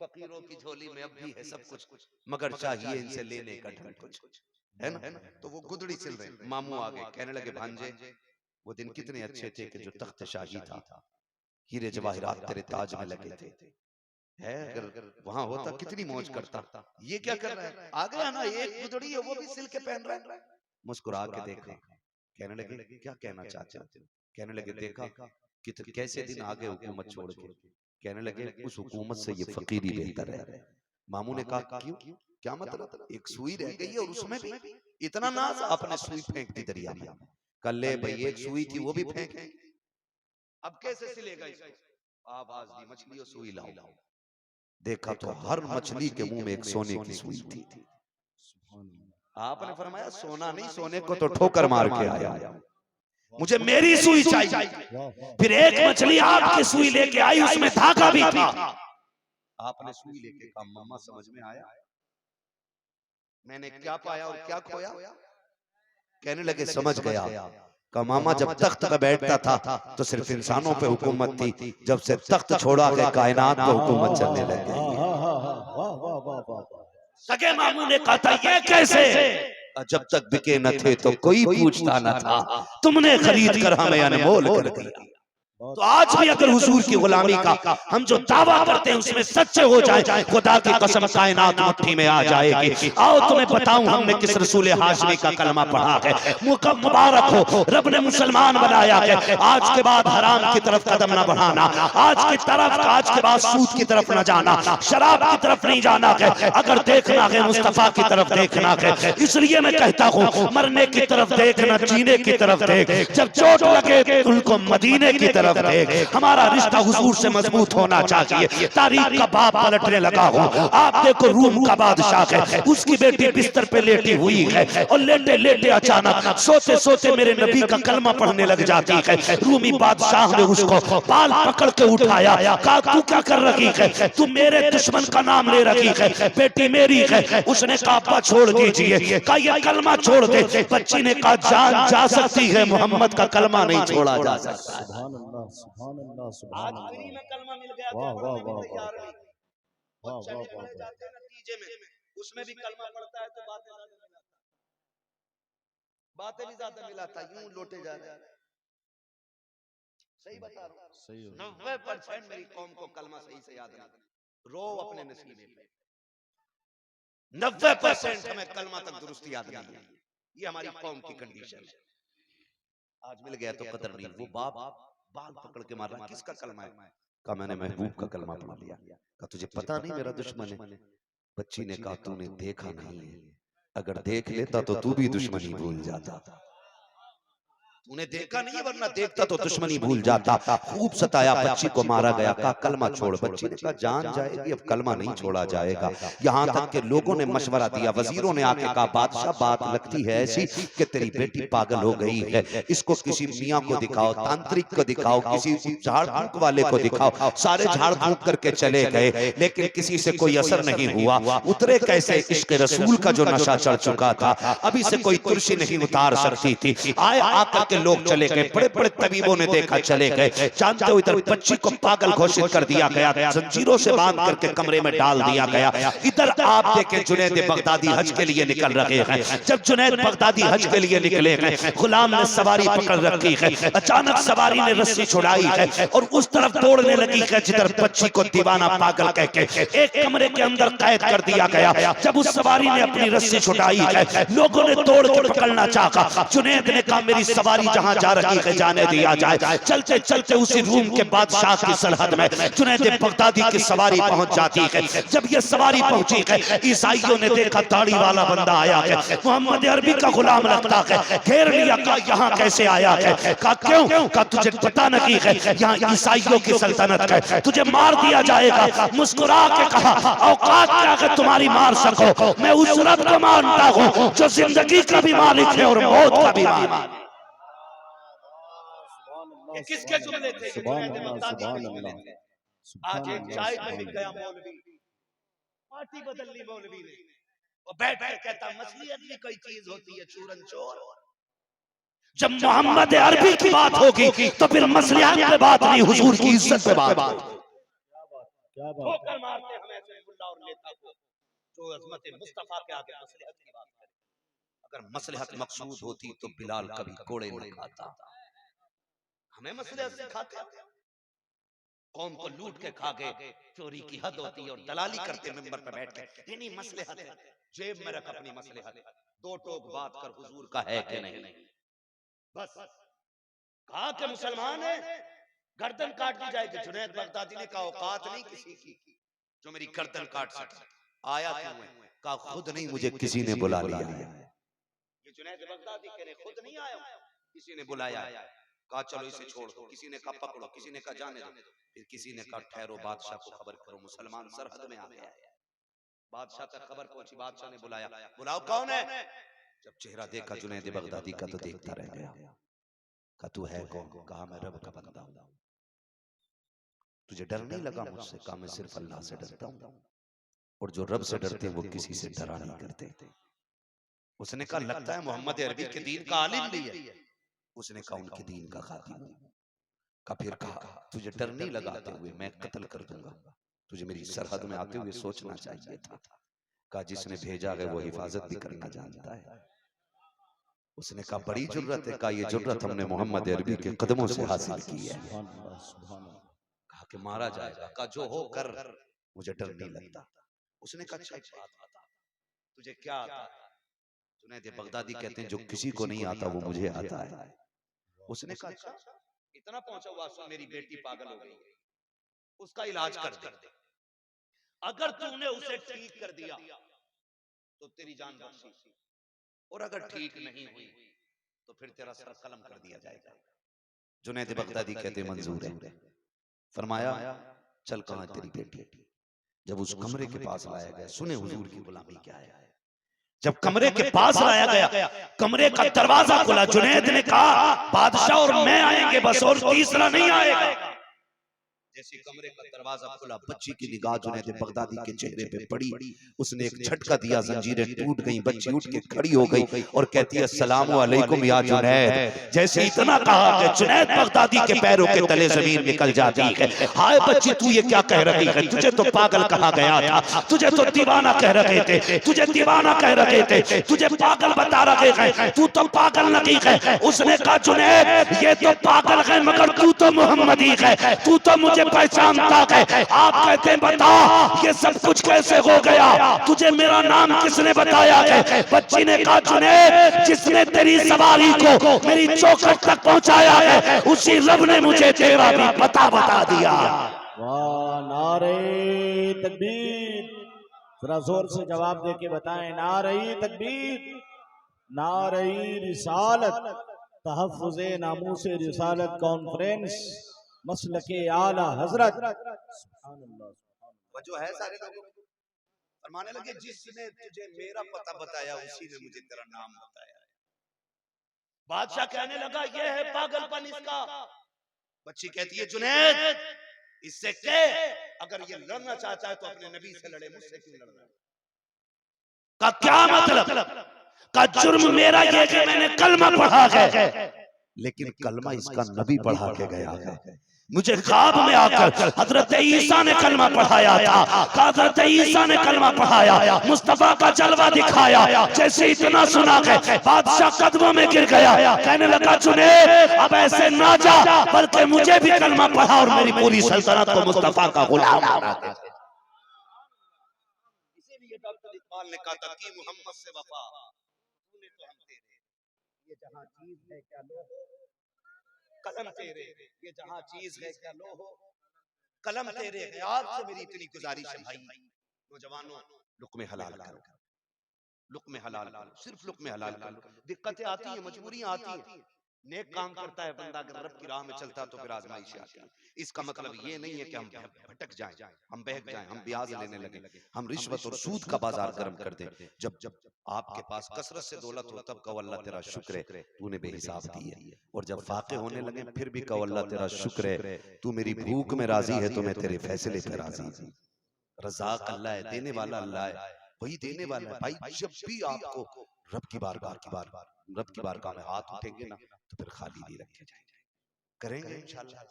फकीरों की झोली में अब भी है सब कुछ, मगर चाहिए इनसे लेने का ढंग कुछ, है ना? तो वो गुदड़ी सिल रहे। मामू आ गए, कहने लगे भांजे वो दिन कितने अच्छे थे कि जो तख्त शाही था, हीरे जवाहिरात तेरे ताज में लगे थे, है अगर वहां होता कितनी मौज करता। ये क्या कर रहा है? आ गया ना, एक गुदड़ी है वो भी सिल के पहन रहा है। मुस्कुरा के देखा, कहने लगे क्या कहना चाहते हो? कहने लगे देखा कैसे दिन आ गए हुकूमत छोड़ के। कहने लगे उस हुकूमत से ये फकीरी बेहतर है। मामू ने कहा क्यों, क्या मतलब? एक सुई रह गई है और उसमें भी इतना नाज, आपने सुई फेंक दी दरिया में। कल ले भाई एक सुई थी वो भी फेंक दी, अब कैसे सिलेगा इसको? आवाज दी मछलियों सुई लाओ। देखा तो हर मछली के मुंह में एक सोने की सुई थी। आपने फरमाया सोना नहीं, सोने को तो ठोकर मार के आया, मुझे मेरी सुई चाहिए। फिर एक मछली आपकी सुई लेके आई, उसमें धागा भी था। आपने सुई लेके कहा मम्मा समझ में आया मैंने क्या पाया और क्या खोया? कहने लगे समझ गया। कहा मामा जब तख्त पे बैठता था तो सिर्फ इंसानों पे हुकूमत थी, जब से तख्त छोड़ा के कायनात पे हुकूमत चलने लग गई। सगे मामू ने कहा था ये कैसे? जब तक बिके न थे तो कोई पूछता न था, तुमने खरीद कर हमें अनमोल कर दिया। तो आज भी अगर हुजूर की गुलामी का हम जो दावा करते हैं उसमें सच्चे हो जाए, खुदा की कसम कायनात मुट्ठी में आ जाएगी। आओ तुम्हें बताऊं हमने किस रसूल हाशमी का कलमा पढ़ा है। मुबारक हो, रब ने मुसलमान बनाया है। आज के बाद हराम की तरफ कदम न बढ़ाना, आज के बाद सूद की तरफ न जाना, शराब की तरफ नहीं जाना है। अगर देखना है मुस्तफा की तरफ देखना है। इसलिए मैं कहता हूँ मरने की तरफ देखना, जीने की तरफ देख। जब चोट लगे उनको मदीने की तरफ देख। हमारा रिश्ता हुजूर से मजबूत होना चाहिए। तारीख का बाप पलटने लगा हो। आप देखो रूम का बादशाह है, उसकी बेटी बिस्तर पे लेटी हुई है और लेटे लेटे अचानक सोते सोते मेरे नबी का कलमा पढ़ने लग जाती है। रूमी बादशाह ने उसको बाल पकड़ के उठाया, कहा तू क्या कर रही है? तू मेरे दुश्मन का नाम ले रही है, बेटी मेरी है। उसने कहा अब्बा छोड़ दीजिए, कहा ये कलमा छोड़ दे। बच्ची ने कहा जान जा सकती है, मोहम्मद का कलमा नहीं छोड़ा जा सकता। सुभान अल्लाह, सुभान आज अल्लाह। फ्री में कलमा मिल गया तो वाह वाह पढ़ने वाह भी तैयार वाह नहीं, वाह और चने वाह पड़े वाह। जाते हैं नतीजे में, उसमें भी कलमा पड़ता है तो बातें ज्यादा मिलाता, बातें भी ज्यादा मिलाता, यूं लोटे जा रहे हैं। सही बता रहा हूँ, सही हो 90% मेरी कौम को कलमा सही से याद नहीं। रो अपने नसीब पे, 90% हमें कलमा तक दुरुस्त याद नहीं है। ये हमारी कौम की कंडीशन है। आज मिल गया तो कदर नहीं। वो बाप बाल पकड़ के मार रहा है, किसका कलमा है? कहा मैंने महबूब का कलमा पढ़ लिया। कहा तुझे पता नहीं मेरा दुश्मन है? बच्ची ने कहा तूने देखा नहीं है, अगर देख लेता तो तू भी दुश्मनी भूल जाता। तूने देखा नहीं, वरना देखता तो दुश्मनी भूल जाता। खूब सताया, बच्ची को मारा गया, कहा कलमा छोड़। बच्ची ने कहा जान जाएगी, अब कलमा नहीं छोड़ा जाएगा। यहाँ तक के लोगों ने मशवरा दिया, वजीरों ने आके कहा बादशाह बात लगती है ऐसी कि तेरी बेटी पागल हो गई है, इसको किसी मियाँ को दिखाओ, तांत्रिक को दिखाओ, किसी झाड़ फूक वाले को दिखाओ। सारे झाड़ फूक करके चले गए, लेकिन किसी से कोई असर नहीं हुआ। उतरे कैसे? इश्क रसूल का जो नशा चढ़ चुका था, अभी से कोई तुलसी नहीं उतार सकती थी। आए आकर के लोग चले गए, बड़े बड़े तबीबों ने देखा, चले गए। जानते हो इधर बच्ची को पागल घोषित कर दिया गया, जंजीरों से बांध करके कमरे में डाल दिया गया। इधर आप देखें जुनैद बगदादी हज के लिए निकल रहे हैं। जब जुनैद बगदादी हज के लिए निकले हैं, गुलाम ने सवारी पकड़ रखी है। अचानक सवारी ने रस्सी छुड़ाई है और उस तरफ दौड़ने लगी है जिधर बच्ची को दीवाना पागल कह के एक कमरे के अंदर कैद कर दिया गया। जब उस सवारी ने अपनी रस्सी छुड़ाई है, लोगों ने तोड़ के पकड़ना चाहा। जुनैद ने कहा मेरी सवारी जहां जा रही है जाने दिया जाए। चलते चलते उसी रूम के बादशाह की सरहद में जुनैद बगदादी की सवारी पहुंच जाती है। जब ये सवारी पहुंची है, ईसाइयों ने देखा दाढ़ी वाला बंदा आया है, मोहम्मद अरबी का गुलाम लगता है, घेर लिया। कहा यहाँ कैसे आया है? कहा क्यों? कहा तुझे पता नहीं है यहाँ ईसाइयों की सल्तनत है, तुझे मार दिया जाएगा। मुस्कुरा के कहा औकात क्या है तुम्हारी मार सको? मैं उस रब को मानता हूँ जो जिंदगी का भी मालिक है और मौत का भी मालिक है। ये किसके जुमले थे? आज एक चाय पे बिक गया मौलवी, पार्टी बदल ली मौलवी ने। वो बैठ कर कहता मसलियत भी कोई चीज होती है चूरन चोर। जब मोहम्मद अरबी की बात होगी तो फिर मसलियत पे बात नहीं, हुजूर की इज्जत पे बात होगी। ठोकर मारते हम ऐसे मुल्ला और नेता को जो अज़मत मुस्तफा के आगे मसलियत की बात करे। अगर मसलियत मकसूद होती तो बिलाल कभी कोड़े न खाता। हमें मसलियत सिखाते, कौम को लूट के खा गए, चोरी की हद होती है और दलाली करते मिंबर पे बैठ के। नहीं मसलिहत है, जेब में रख अपनी मसलिहत, दो टोक बात कर हुजूर का है कि नहीं। बस कहा कि मुसलमान है गर्दन काट दी जाएगी। जुनैद बगदादी ने कहा औकात नहीं किसी की जो मेरी गर्दन काट सके। आया क्यों है? कहा खुद नहीं, मुझे किसी ने बुला लिया है। ये जुनैद बगदादी कह रहे खुद नहीं आया, किसी ने बुलाया है। कहा चलो इसे छोड़ दो। किसी ने कहा पकड़ो, किसी ने कहा जाने दो, फिर किसी ने कहा ठहरो बादशाह को खबर करो, मुसलमान सरहद में आ गया है। बादशाह तक खबर पहुंची, बादशाह ने बुलाया, बुलाओ कौन है? जब चेहरा देखा जुनैद बगदादी का तो देखता रह गया। कहा तू है कौन? कहा मैं रब का बंदा हूं। तुझे डर नहीं लगा मुझसे? कहा मैं सिर्फ अल्लाह से डरता हूं, और जो रब से डरते वो किसी से डरा नहीं करते। उसने कहा लगता है मोहम्मद अरबी के दीन का आलिम भी है। उसने कहा उनके दीन का खातिम हूं। का फिर कहा तुझे डर नहीं लगाते हुए मैं कत्ल कर दूंगा, तुझे मेरी सरहद में आते हुए सोचना चाहिए था। कहा जिसने भेजा है वो हिफाजत भी करना जानता है। उसने कहा बड़ी जुर्रत है। कहा ये जुर्रत हमने मोहम्मद अरबी के कदमों से हासिल की है। कहा कि मारा जाएगा। कहा जो हो कर, मुझे डर नहीं लगता। उसने कहा अच्छा बात बता, तुझे क्या आता है? जुनैद बगदादी कहते हैं जो किसी को नहीं आता वो मुझे आता है। उसने कहा अच्छा इतना पहुंचा हुआ सुन, मेरी बेटी पागल हो गई, उसका इलाज कर दे। अगर तूने उसे ठीक कर दिया तो तेरी जान बख्शी, और अगर ठीक नहीं हुई तो फिर तेरा सर कलम कर दिया जाएगा। जुनैद बगदादी कहते मंजूर है। फरमाया चल कहां तेरी बेटी? जब उस कमरे के पास लाया गया, सुने हुजूर की गुलामी क्या है। जब कमरे के पास लाया गया, कमरे का दरवाजा खुला। जुनैद ने कहा बादशाह और मैं आएंगे बस, और तीसरा नहीं आएगा। जैसे कमरे का दरवाजा खुला, बच्ची की निगाह जुनैद बगदादी के चेहरे पे पड़ी। उसने एक झटका दिया, जंजीरें टूट गईं, बच्ची उठ के खड़ी हो गई और कहती है अस्सलामु अलैकुम या जुनैद। जैसे इतना कहा कि जुनैद बगदादी के पैरों के तले जमीन निकल जाती है। हाय बच्ची तू ये क्या कह रही है? तुझे तो पागल कहा गया था, तुझे तो दीवाना कह रहे थे, तुझे दीवाना कह रहे थे, तुझे पागल बता रहे हैं, तू तो पागल नहीं है। उसने कहा जुनैद ये तो पागल है मगर तू तो मोहम्मदी है, तू तो मुझे पहचानता है। आप कहते हैं बता ये सब कुछ कैसे हो गया, तुझे मेरा नाम किसने बताया है? बच्ची ने कहा जुनैद जिसने तेरी सवारी को मेरी चौखट तक पहुंचाया है उसी रब ने मुझे तेरा भी पता बता दिया। वाह नारे तकबीर, जरा जोर से जवाब दे के बताएं नारे तकबीर, नारे रिसालत, तहफ़्फ़ुज़ नामूस रिसालत कॉन्फ्रेंस मसलके आला हजरत। वो जो है सारे लोगों को फरमाने लगे, जिसने तुझे मेरा पता बताया उसी ने मुझे तेरा नाम बताया। बादशाह कहने लगा, ये है पागलपन इसका। बच्ची कहती है, जुनैद इससे कह, अगर ये लड़ना चाहता है तो अपने नबी से लड़े, मुझसे क्यों लड़ रहा है? का क्या मतलब? का जुर्म मेरा ये कि मैंने कलमा पढ़ा है, लेकिन कलमा इसका नबी पढ़ा के गया है। मुझे ख्वाब में आकर हजरत ईसा ने कलमा पढ़ाया था। हजरत ईसा ने कलमा पढ़ाया, मुस्तफा का जलवा दिखाया। जैसे इतना सुना के बादशाह कदमों में गिर गया, कहने लगा, जुनैद अब ऐसे ना जा, बल्कि मुझे भी कलमा पढ़ा और मेरी पूरी सल्तनत को मुस्तफा का गुलाम बना दे। इसीलिए डॉक्टर इकबाल ने कहा था कि मोहम्मद से वफा तूने तो हम तेरे, ये जहां चीज है क्या लो हो कलम तेरे, ये जहां चीज है क्या लो हो कलम तेरे है। आपसे मेरी इतनी गुजारिश है भाई नौजवानों, लुक्मे हलाल करो, लुक्मे हलाल करो, सिर्फ लुक्मे हलाल करो। दिक्कतें आती हैं, मजबूरियां आती हैं, नेक काम करता है बंदा, अगर रब की राह में चलता है तो फिर आजमाइशें आती है। इसका मतलब ये नहीं है कि हम भटक जाएं, हम बहक जाएं, हम ब्याज लेने लगे, हम रिश्वत और सूद का बाजार गर्म कर दें। जब जब आपके पास कसरत से दौलत हो तब कहो अल्लाह तेरा शुक्र है तूने बेहिसाब दी है, और जब फाके होने लगे फिर भी कहो अल्लाह तेरा शुक्र है तू मेरी भूख में राजी है तो मैं तेरे फैसले पे राजी हूं। रज़ाक अल्लाह है, देने वाला अल्लाह है, वही देने वाला है। भाई जब भी आपको रब की बारगाह में हाथ उठेंगे ना तो फिर खाली नहीं रखे जाएंगे। करेंगे इंशाल्लाह,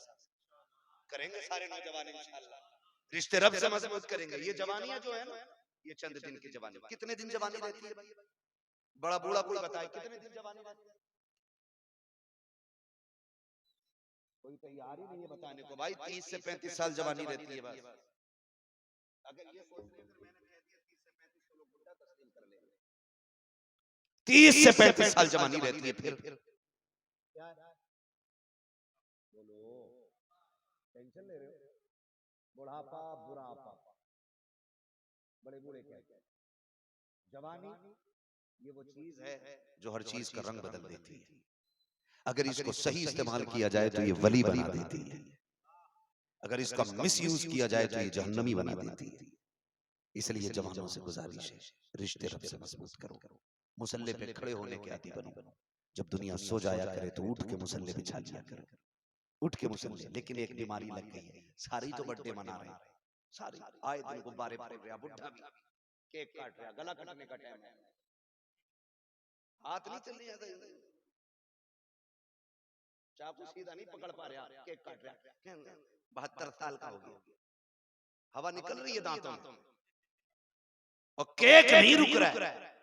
करेंगे सारे नौजवान इंशाल्लाह, रिश्ते रब से मजबूत करेंगे। ये जवानियां जो है ना, ये चंद दिन की जवानी। कितने दिन जवानी रहती है भाई? बड़ा बूढ़ा कोई बताए कितने दिन जवानी रहती है? कोई तैयार ही नहीं है बताने को भाई। 30 से 35 साल जवानी रहती है बस। अगर ये सोच रहे हैं मैंने कह दिया 30 से 35 तो लोग बुढ़ा तस्लीम कर लेंगे। 30 से 35 साल जवानी रहती है, फिर क्या है? बोलो, टेंशन ले रहे हो? बुढ़ापा बुढ़ापा, बड़े बूढ़े क्या जवानी, ये वो चीज है जो हर चीज का रंग बदल देती है। अगर इसको सही इस्तेमाल किया जाए तो ये वली बना देती है, अगर इसका मिसयूज किया जाए तो ये जहन्नमी बना देती है। इसलिए जवानों से गुजारिश है, रिश्ते रब से मजबूत करो, मुसल्ले पे खड़े होने के आदी बनो। जब दुनिया सो जाया करे तो उठ के मुसल्ले बिछा लिया करो, उठ के मुसल्ले। लेकिन एक बीमारी लग गई है, सारी तो बर्थडे मना रहे हैं, सारी आए दिन गुब्बारे फोड़ रहा, बुढ़ा भी केक काट रहा, गला कटने का टाइम है, हाथ नहीं चल रही, चाकू सीधा नहीं पकड़ पा रहा, केक काट रहा। 72 साल का हो गया, हवा निकल रही है दांतों में और केक नहीं रुक रहा है,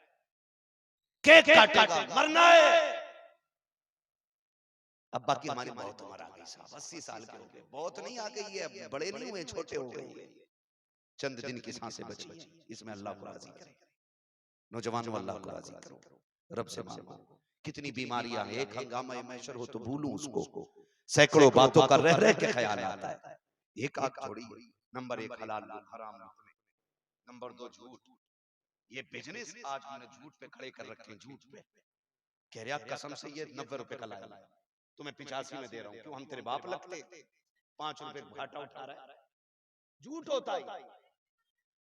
केक काटेगा, मरना है। अब बाकी हमारी बहुत उम्र आ गई साहब, 80 साल के हो गए, बहुत नहीं आ गई है, अब बड़े नहीं हुए, छोटे हो गए, चंद दिन की सांसें बची, इसमें अल्लाह को राजी करें। नौजवानों अल्लाह को राजी करो, रब से मांगो। कितनी बीमारियां हैं, एक हंगामा मैशर हो तो भूलूं उसको, सैकड़ों बातों का रह रह के ख्याल आता है। एक आग छोड़ी, नंबर 1 हलाल हराम लुत्मे, नंबर 2 झूठ। ये बिजनेस आज हमने झूठ पे खड़े कर रखे हैं, झूठ पे कह रहा कसम से ये 90 रुपए का लाया, तुम्हें 85 में दे रहा हूं, क्यों हम तेरे बाप लगते? 5 रुपए घाटा उठा रहा है, झूठ होता है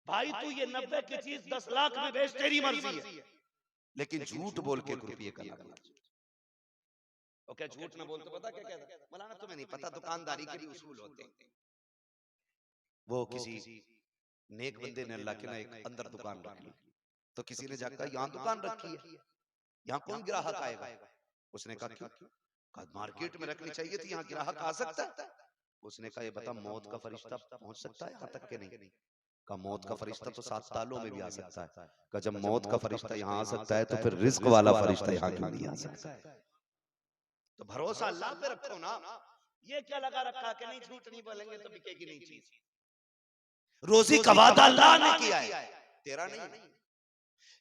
भाई। तू ये 90 की चीज 10 लाख में बेच, तेरी मर्जी है, लेकिन झूठ बोल के 1 रुपये का लाभ। ओके, झूठ ना बोल तो पता क्या कहता? मौलाना तुम्हें नहीं पता, दुकानदारी के भी उसूल होते हैं। वो किसी नेक बंदे ने अल्लाह के ना एक अंदर दुकान रख ली, तो किसी ने जाकर यहाँ दुकान रखी है, यहाँ कौन ग्राहक आएगा? उसने कहा क्यों? कहा मार्केट में रखनी चाहिए थी, यहाँ ग्राहक आ सकता है। उसने कहा ये बता मौत का फरिश्ता पहुंच सकता है यहाँ तक के नहीं? का मौत का फरिश्ता तो 7 तालों में भी आ सकता है। का जब मौत का फरिश्ता यहाँ आ सकता है तो फिर रिस्क वाला फरिश्ता यहाँ क्यों नहीं आ सकता है? तो भरोसा अल्लाह पे रखो ना, ये क्या लगा रखा कि नहीं झूठ नहीं बोलेंगे तो बिकेगी नहीं चीज। रोजी का वादा अल्लाह ने किया है, तेरा नहीं।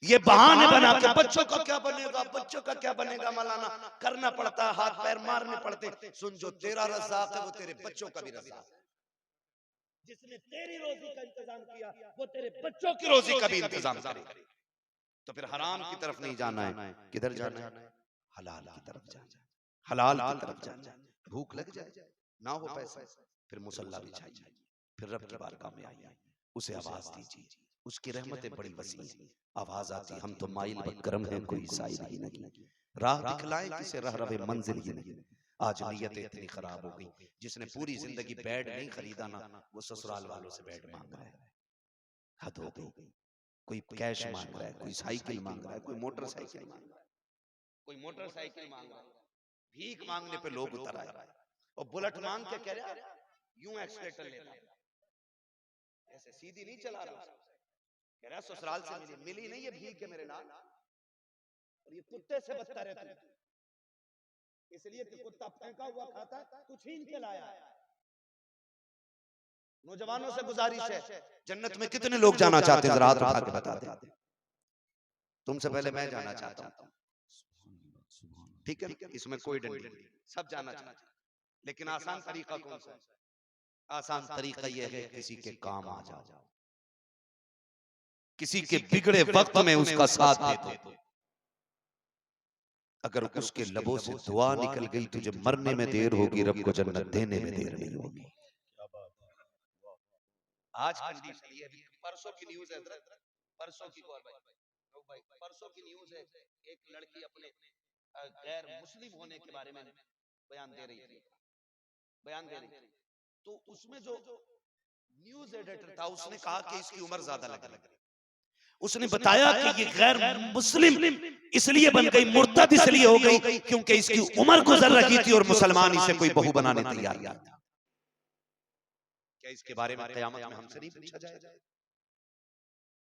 ये बहाने बना के बच्चों का क्या बनेगा, बच्चों का क्या बनेगा मौलाना, करना पड़ता है, हाथ पैर मारने पड़ते। सुन, जो तेरा रज़ाक है वो तेरे बच्चों का भी रज़ाक है। जिसने तेरी रोजी का इंतजाम किया वो तेरे बच्चों की रोजी का भी इंतजाम करे। तो फिर हराम की तरफ नहीं जाना है, किधर जाना है? हलाल की तरफ जाना है। हलाल की तरफ जाए, भूख लग जाए ना हो पैसा, फिर मुसल्ला बिछाइए, फिर रब की बारगाह में आइए, उसे आवाज दीजिए, उसकी रहमतें बड़ी वसी हैं। आवाज आती, हम तो माइल बकरम हैं, कोई साइल ही नहीं, राह दिखलाएं किसे रह रहे मंजिल ही नहीं। आज नीयत इतनी खराब हो गई, जिसने पूरी जिंदगी बेड नहीं खरीदा ना, वो ससुराल वालों से बेड मांग रहा है। हद हो गई। कोई कैश मांग रहा है, कोई साइकिल मांग रहा है, कोई मोटरसाइकिल मांग रहा है, कोई मोटरसाइकिल मांग रहा है। भीख मांगने पे लोग उतर आए, और बुलेट मांग के कह रहा यूं एक्सीलेटर लेता, ऐसे सीधी नहीं चला रहा, कह रहा ससुराल से मिली नहीं, ये भीख है मेरे लाल, और ये कुत्ते से बदतर है तू, इसलिए कि कुत्ता फेंका हुआ खाता तू छीन के लाया है। नौजवानों से गुजारिश है, जन्नत में कितने लोग जाना चाहते हैं, जरा हाथ उठा के बता दे। तुमसे पहले मैं जाना चाहता हूं, ठीक है, इसमें कोई डर नहीं, सब जाना चाहते हैं, लेकिन आसान तरीका कौन सा है? आसान तरीका यह है, किसी के काम आ जाओ, किसी के बिगड़े वक्त में उसका साथ दे दो। अगर उसके लबों से दुआ निकल गई, तुझे मरने में देर होगी, रब को जन्नत देने में देर नहीं होगी। आज कंडीशन ये है, परसों की न्यूज़ है, परसों की भाई, परसों की न्यूज़ है, एक लड़की अपने गैर मुस्लिम होने के बारे में बयान दे रही थी, तो उसमें जो न्यूज़ एडिटर था, उसने कहा कि इसकी उम्र ज्यादा लग रही है। उसने बताया कि ये गैर मुस्लिम इसलिए बन गई, मुर्तद इसलिए हो गई क्योंकि इसकी उम्र गुजर रही थी और मुसलमान इसे कोई बहू बनाने तैयार नहीं था। क्या इसके बारे में क़यामत में हमसे नहीं पूछा जाएगा?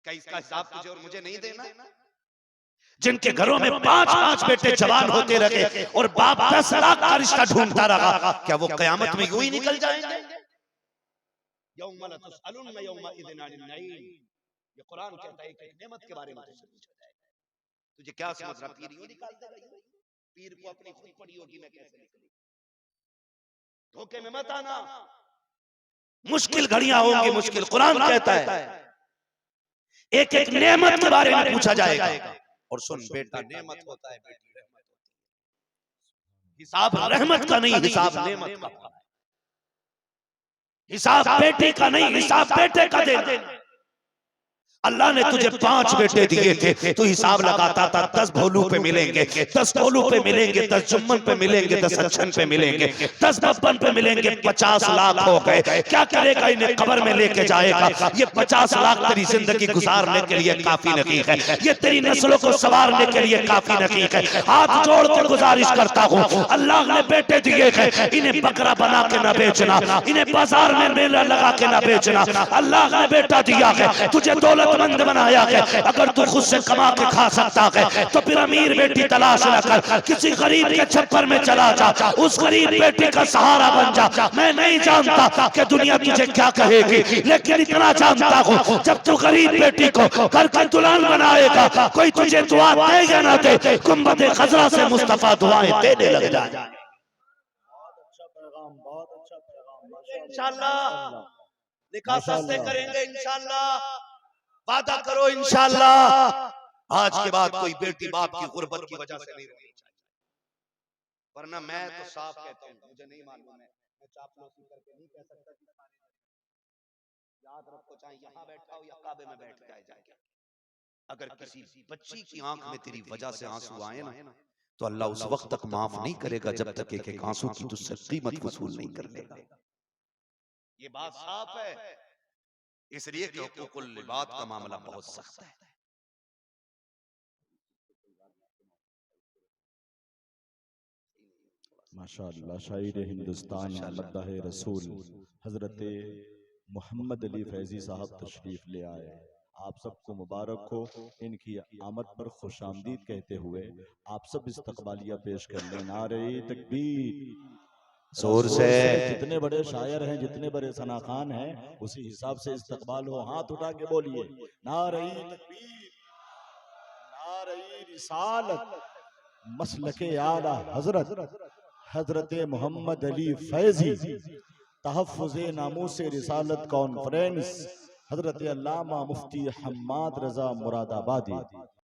क्या इसका हिसाब तुझे और मुझे नहीं देना? जिनके घरों में 5-5 बेटे जवान होते रहे और बाप 10 लाख का रिश्ता ढूंढता रहा, क्या वो क़यामत में यूं ही निकल जाएंगे? यौमा लतुसअलुन यौमा इज़िन अनिन नईम, ये कुरान कहता है कि नेमत के बारे में तुझसे पूछा जाएगा। तुझे क्या समझ रहा, पीर यूं निकाल देगा? पीर को अपनी खुद पड़ी होगी, मैं कैसे निकली? धोखे में मत आना, मुश्किल घड़ियां होंगी, मुश्किल। कुरान कहता है एक एक नेमत के बारे में पूछा जाएगा। और सुन बेटा, नेमत होता है, बेटी रहमत होती है। हिसाब रहमत का नहीं, हिसाब नेमत का। हिसाब बेटी का नहीं, हिसाब बेटे का देना। अल्लाह ने तुझे 5 बेटे दिए थे, तो हिसाब लगाता था 10 भोलू पे मिलेंगे, 10 कोलू पे मिलेंगे, 10 जुम्मन पे मिलेंगे, 10 अच्छन पे मिलेंगे, 10 बब्बन पे मिलेंगे, 50 लाख हो गए। क्या करेगा? इन्हें कब्र में लेके जाएगा। ये 50 लाख तेरी जिंदगी गुजारने के लिए काफी नहीं है, ये तेरी नस्लों को संवारने के लिए काफी नहीं है। हाथ जोड़ के गुजारिश करता हूँ, अल्लाह ने बेटे दिए हैं, इन्हें बकरा बना के न बेचना, इन्हें बाजार में मेला लगा के न बेचना। अल्लाह ने बेटा दिया है, तुझे दौलत मंद बनाया है। अगर तू खुद से कमा के खा सकता है तो फिर अमीर बेटी तलाश न कर, किसी गरीब के छप्पर में चला जा, उस गरीब बेटी का सहारा बन जा। मैं नहीं जानता कि दुनिया तुझे क्या कहेगी, लेकिन इतना जानता हूँ, जब तू गरीब बेटी को घर का दुल्हन बनाएगा, कोई तुझे दुआ देगा ना दे, गुंबद खजरा से मुस्तफा दुआएं देने लग जाए। बहुत अच्छा पैगाम, बहुत अच्छा पैगाम। इंशाअल्लाह निकाह सस्ते करेंगे, इंशाअल्लाह वादा करो, इंशाअल्लाह। आज के बाद कोई बेटी बाप की गुर्बत की वजह से नहीं रोनी चाहिए, वरना मैं तो साफ कहता हूँ, मुझे नहीं मालूम है, मैं चापलूसी करके नहीं कह सकता कि याद रखो, चाहे यहाँ बैठा हो या काबे में बैठ जाए, अगर किसी बच्ची की आंख में तेरी वजह से आंसू आए ना, तो अल्लाह उस वक्त तक माफ नहीं करेगा जब तक एक एक आंसू की तुझसे कीमत वसूल नहीं कर लेगा। ये बात साफ है, इसलिए कि हुकूकुल इबाद का मामला बहुत सख्त है। माशाअल्लाह, शायर हिंदुस्तान मद्दाह रसूल हजरत मोहम्मद अली फैजी साहब तशरीफ ले आए। आप सबको मुबारक हो, इनकी आमद पर खुशामदीद कहते हुए आप सब इस्तकबालिया पेश कर लें। नारे तकबीर, जोर से। जितने बड़े शायर हैं, जितने बड़े सनाखान हैं, उसी हिसाब से इस्तकबाल हो। हाथ उठा के बोलिए, नारे तकबीर, नारे रिसालत, मसलके आला हजरत हजरत मोहम्मद अली फैजी, तहफ़्फ़ुज़े नामूसे रिसालत कॉन्फ्रेंस, हजरत अल्लामा मुफ्ती हम्माद रजा मुरादाबादी।